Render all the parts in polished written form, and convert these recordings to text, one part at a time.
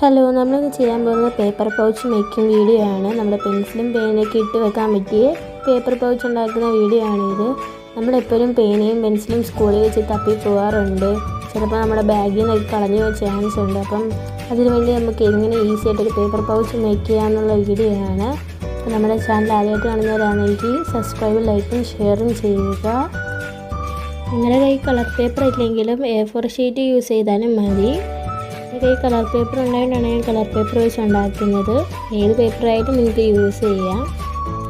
Hello, നമ്മളിന്ന് ചെയ്യാൻ പോകുന്നത് പേപ്പർ പൗച്ച് മേക്കിംഗ് വീഡിയോ ആണ്. നമ്മുടെ പെൻസിലും പേനയൊക്കെ ഇട്ട് വെക്കാൻ പറ്റിയ പേപ്പർ പൗച്ച് ഉണ്ടാക്കുന്ന വീഡിയോ ആണിത്. നമ്മളെപ്പോഴും പേനയും പെൻസിലും സ്കൂളിൽ വെച്ച് തപ്പി പോകാറുണ്ട്. ചിലപ്പോൾ നമ്മുടെ ബാഗിൽ നിന്നൊക്കെ കളഞ്ഞു പോകാൻ ചാൻസ് ഉണ്ട്. അപ്പം അതിനുവേണ്ടി നമുക്ക് എങ്ങനെ ഈസി ആയിട്ടൊരു പേപ്പർ പൗച്ച് മേക്ക് ചെയ്യാമെന്നുള്ള വീഡിയോ ആണ്. അപ്പോൾ നമ്മുടെ ചാനൽ ആദ്യമായിട്ട് കാണുന്നവരാണെങ്കിൽ സബ്സ്ക്രൈബും ലൈക്കും ഷെയറും ചെയ്യുക. നിങ്ങളുടെ കയ്യിൽ കളർ പേപ്പർ ഇല്ലെങ്കിലും A4 ഷീറ്റ് യൂസ് ചെയ്താലും മതി. ഈ കളർ പേപ്പർ ഉണ്ടായിട്ടാണ് ഞാൻ കളർ പേപ്പർ വെച്ച് ഉണ്ടാക്കുന്നത്. ഏത് പേപ്പറായിട്ടും നിങ്ങൾക്ക് യൂസ് ചെയ്യാം.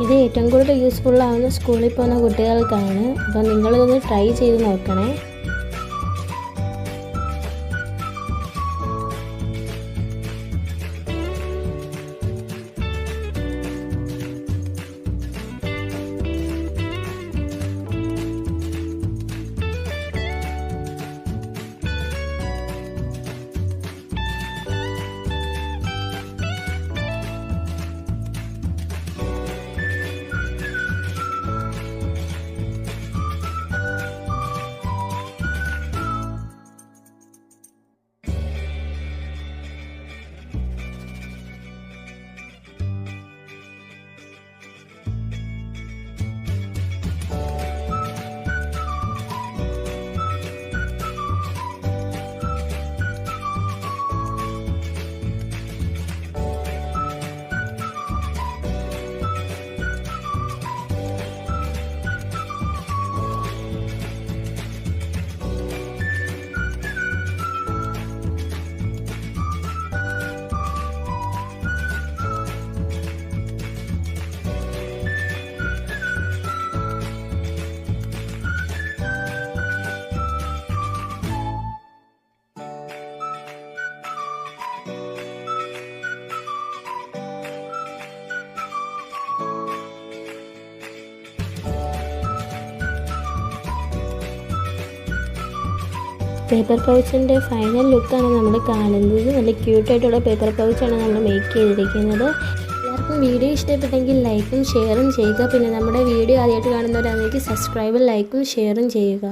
ഇത് ഏറ്റവും കൂടുതൽ യൂസ്ഫുൾ ആവുന്ന സ്കൂളിൽ പോകുന്ന കുട്ടികൾക്കാണ്. അപ്പോൾ നിങ്ങളിതൊന്ന് ട്രൈ ചെയ്ത് നോക്കണേ. പേപ്പർ പൗച്ചിൻ്റെ ഫൈനൽ ലുക്കാണ് നമ്മൾ കാണുന്നത്. നല്ല ക്യൂട്ടായിട്ടുള്ള പേപ്പർ പൗച്ചാണ് നമ്മൾ മേക്ക് ചെയ്തിരിക്കുന്നത്. എല്ലാവർക്കും വീഡിയോ ഇഷ്ടപ്പെട്ടെങ്കിൽ ലൈക്കും ഷെയറും ചെയ്യുക. പിന്നെ നമ്മുടെ വീഡിയോ ആദ്യമായിട്ട് കാണുന്നവരാണെങ്കിൽ സബ്സ്ക്രൈബും ലൈക്കും ഷെയറും ചെയ്യുക.